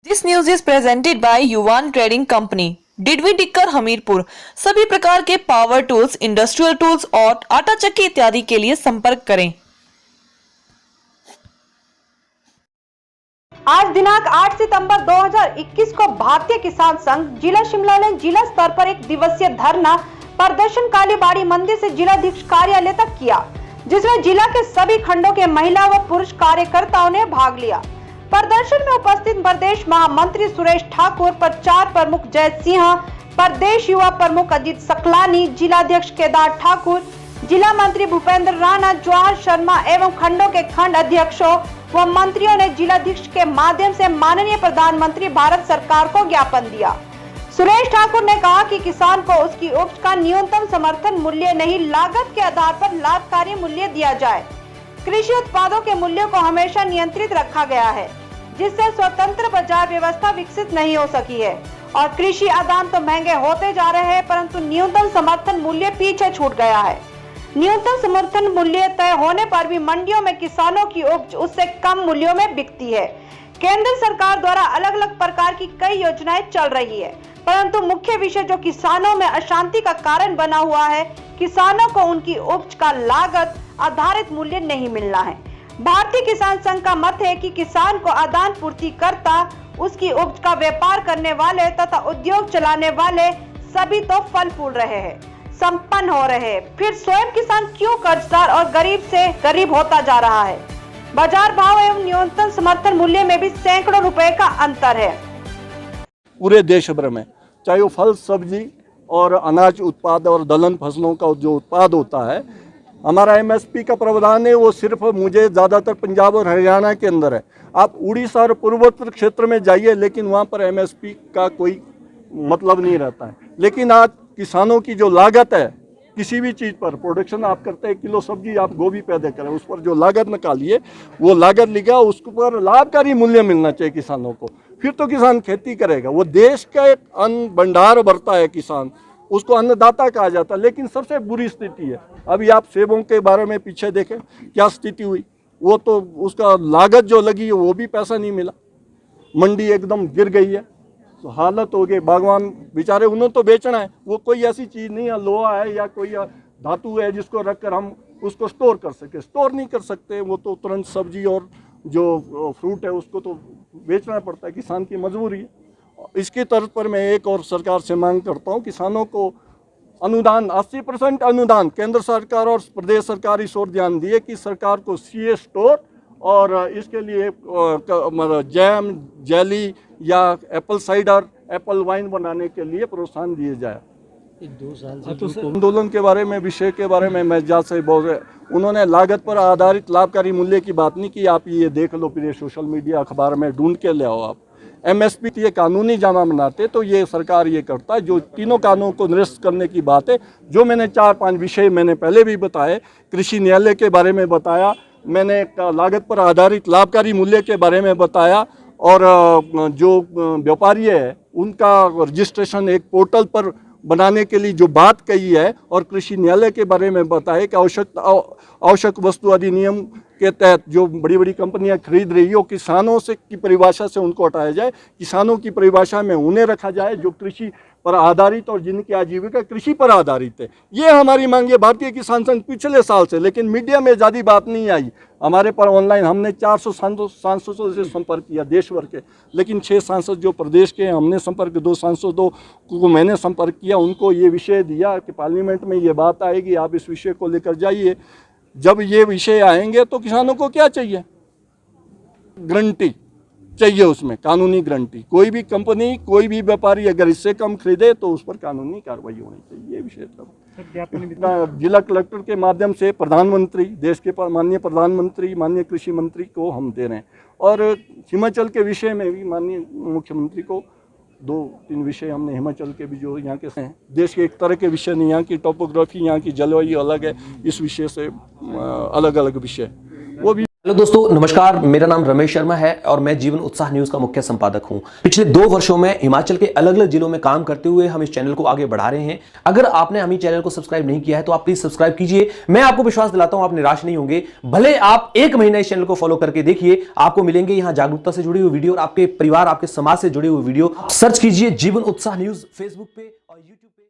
This news is presented by Yuvan Trading Company, डिडवी टिक्कर हमीरपुर। सभी प्रकार के पावर टूल्स, इंडस्ट्रियल टूल्स और आटा चक्की इत्यादि के लिए संपर्क करें। आज दिनांक 8 सितंबर 2021 को भारतीय किसान संघ जिला शिमला ने जिला स्तर पर एक दिवसीय धरना प्रदर्शन कालीबाड़ी मंदिर से जिलाधीश कार्यालय तक किया, जिसमें जिला के सभी खंडों के महिला व पुरुष कार्यकर्ताओं ने भाग लिया। प्रदर्शन में उपस्थित प्रदेश महामंत्री सुरेश ठाकुर, प्रचार प्रमुख जय सिंह, प्रदेश युवा प्रमुख अजीत सकलानी, जिलाध्यक्ष केदार ठाकुर, जिला मंत्री भूपेंद्र राणा, जवाहर शर्मा एवं खंडों के खंड अध्यक्षों व मंत्रियों ने जिलाधीश के माध्यम से माननीय प्रधानमंत्री भारत सरकार को ज्ञापन दिया। सुरेश ठाकुर ने कहा कि किसान को उसकी उपज का न्यूनतम समर्थन मूल्य नहीं, लागत के आधार पर लाभकारी मूल्य दिया जाए। कृषि उत्पादों के मूल्यों को हमेशा नियंत्रित रखा गया है, जिससे स्वतंत्र बाजार व्यवस्था विकसित नहीं हो सकी है और कृषि आदान तो महंगे होते जा रहे हैं, परंतु न्यूनतम समर्थन मूल्य पीछे छूट गया है। न्यूनतम समर्थन मूल्य तय होने पर भी मंडियों में किसानों की उपज उससे कम मूल्यों में बिकती है। केंद्र सरकार द्वारा अलग अलग प्रकार की कई योजनाएं चल रही है, परंतु मुख्य विषय जो किसानों में अशांति का कारण बना हुआ है, किसानों को उनकी उपज का लागत आधारित मूल्य नहीं मिलना है। भारतीय किसान संघ का मत है कि किसान को आदान पूर्ति करता, उसकी उपज का व्यापार करने वाले तथा उद्योग चलाने वाले सभी तो फल फूल रहे हैं, संपन्न हो रहे हैं, फिर स्वयं किसान क्यों कर्जदार और गरीब से गरीब होता जा रहा है। बाजार भाव एवं न्यूनतम समर्थन मूल्य में भी सैकड़ों रुपए का अंतर है। पूरे देश भर में चाहे वो फल, सब्जी और अनाज उत्पाद और दलहन फसलों का जो उत्पाद होता है, हमारा एमएसपी का प्रावधान है वो सिर्फ मुझे ज़्यादातर पंजाब और हरियाणा के अंदर है। आप उड़ीसा और पूर्वोत्तर क्षेत्र में जाइए, लेकिन वहाँ पर एमएसपी का कोई मतलब नहीं रहता है। लेकिन आज किसानों की जो लागत है, किसी भी चीज़ पर प्रोडक्शन आप करते हैं, किलो सब्जी आप गोभी पैदा करें, उस पर जो लागत निकालिए वो लागत लिखा, उस पर लाभकारी मूल्य मिलना चाहिए किसानों को, फिर तो किसान खेती करेगा। वो देश का एक अन्न भंडार भरता है किसान, उसको अन्नदाता कहा जाता है। लेकिन सबसे बुरी स्थिति है, अभी आप सेबों के बारे में पीछे देखें क्या स्थिति हुई, वो तो उसका लागत जो लगी है वो भी पैसा नहीं मिला, मंडी एकदम गिर गई है, तो हालत हो गई। बागवान बेचारे, उन्होंने तो बेचना है, वो कोई ऐसी चीज़ नहीं है, लोहा है या कोई धातु है जिसको रखकर हम उसको स्टोर कर सके, स्टोर नहीं कर सकते। वो तो तुरंत सब्जी और जो फ्रूट है उसको तो बेचना पड़ता है, किसान की मजबूरी है। इसके तर्ज पर मैं एक और सरकार से मांग करता हूँ, किसानों को अनुदान 80% अनुदान केंद्र सरकार और प्रदेश सरकार इस ओर ध्यान दिए कि सरकार को सीए स्टोर और इसके लिए जैम, जेली या एप्पल साइडर, एप्पल वाइन बनाने के लिए प्रोत्साहन दिए जाए। 2 साल से आंदोलन के बारे में, विषय के बारे में मैं ज्यादा से बोल रहे, उन्होंने लागत पर आधारित लाभकारी मूल्य की बात नहीं की। आप ये देख लो, फिर सोशल मीडिया अखबार में ढूंढ के ले आओ। आप एमएसपी ये कानूनी जामा बनाते तो ये सरकार ये करता है। जो तीनों कानूनों को निरस्त करने की बात है, जो मैंने 4-5 विषय मैंने पहले भी बताए, कृषि न्यायालय के बारे में बताया, मैंने लागत पर आधारित लाभकारी मूल्य के बारे में बताया, और जो व्यापारी है उनका रजिस्ट्रेशन एक पोर्टल पर बनाने के लिए जो बात कही है, और कृषि न्यायालय के बारे में बताया कि आवश्यक वस्तु अधिनियम के तहत जो बड़ी बड़ी कंपनियां खरीद रही हो, किसानों से की परिभाषा से उनको हटाया जाए, किसानों की परिभाषा में उन्हें रखा जाए जो कृषि पर आधारित और जिनकी आजीविका कृषि पर आधारित है। ये हमारी मांग है भारतीय किसान संघ पिछले साल से, लेकिन मीडिया में ज़्यादा बात नहीं आई। हमारे पर ऑनलाइन हमने 400 सांसदों से संपर्क किया देश भर के, लेकिन 6 सांसद जो प्रदेश के हमने संपर्क, 2 सांसदों को मैंने संपर्क किया, उनको ये विषय दिया कि पार्लियामेंट में ये बात आएगी, आप इस विषय को लेकर जाइए। जब ये विषय आएंगे तो किसानों को क्या चाहिए, गारंटी चाहिए, उसमें कानूनी गारंटी। कोई भी कंपनी, कोई भी व्यापारी अगर इससे कम खरीदे तो उस पर कानूनी कार्रवाई होनी चाहिए। ये विषय था। जिला कलेक्टर के माध्यम से प्रधानमंत्री, देश के माननीय प्रधानमंत्री, माननीय कृषि मंत्री को हम दे रहे हैं, और हिमाचल के विषय में भी माननीय मुख्यमंत्री को 2-3 विषय हमने हिमाचल के भी जो यहाँ के हैं, देश के एक तरह के विषय नहीं, यहाँ की टोपोग्राफी, यहाँ की जलवायु अलग है, इस विषय से अलग अलग विषय वो भी हेलो दोस्तों, नमस्कार। मेरा नाम रमेश शर्मा है और मैं जीवन उत्साह न्यूज का मुख्य संपादक हूं। पिछले 2 वर्षों में हिमाचल के अलग अलग जिलों में काम करते हुए हम इस चैनल को आगे बढ़ा रहे हैं। अगर आपने हम चैनल को सब्सक्राइब नहीं किया है तो आप प्लीज सब्सक्राइब कीजिए। मैं आपको विश्वास दिलाता हूं, आप निराश नहीं होंगे। भले आप 1 महीना इस चैनल को फॉलो करके देखिए, आपको मिलेंगे यहां जागरूकता से जुड़ी हुई वीडियो और आपके परिवार, आपके समाज से जुड़ी हुई वीडियो। सर्च कीजिए जीवन उत्साह न्यूज फेसबुक पे और यूट्यूब पे।